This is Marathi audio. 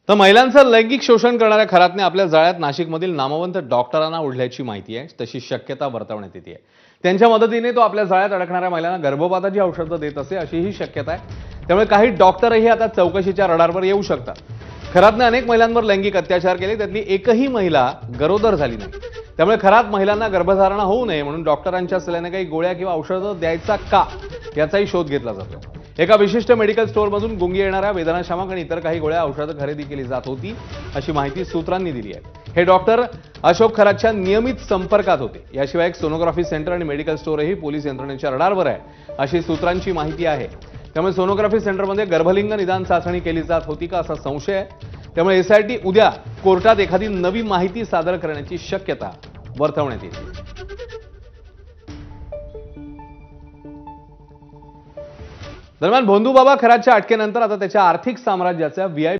तर महिलांचं लैंगिक शोषण करणाऱ्या खरातने आपल्या जाळ्यात नाशिकमधील नामवंत डॉक्टरांना ओढल्याची माहिती आहे. तशी शक्यता वर्तवण्यात येते. त्यांच्या मदतीने तो आपल्या जाळ्यात अडकणाऱ्या महिलांना गर्भपाताची औषधं देत असे अशीही शक्यता आहे. त्यामुळे काही डॉक्टरही आता चौकशीच्या रडारवर येऊ शकतात. खरातने अनेक महिलांवर लैंगिक अत्याचार केले, त्यातली एकही महिला गरोदर झाली नाही. त्यामुळे खरात महिलांना गर्भधारणा होऊ नये म्हणून डॉक्टरांच्या सल्ल्याने काही गोळ्या किंवा औषधं द्यायचा का याचाही शोध घेतला जातो. एका विशिष्ट मेडिकल स्टोअरमधून गुंगी येणाऱ्या वेदनाशामक आणि इतर काही गोळ्या औषधं खरेदी केली जात होती अशी माहिती सूत्रांनी दिली आहे. हे डॉक्टर अशोक खरातच्या नियमित संपर्कात होते. याशिवाय एक सोनोग्राफी सेंटर आणि मेडिकल स्टोअरही पोलीस यंत्रणेच्या रडारवर आहे अशी सूत्रांची माहिती आहे. त्यामुळे सोनोग्राफी सेंटरमध्ये गर्भलिंग निदान चाचणी केली जात होती का असा संशय आहे. त्यामुळे एसआयटी उद्या कोर्टात एखादी नवी माहिती सादर करण्याची शक्यता वर्तवण्यात येते. दरम्यान भोंदूबाबा खरातच्या अटकेनंतर आता त्याच्या आर्थिक साम्राज्याच्या व्हीआयपी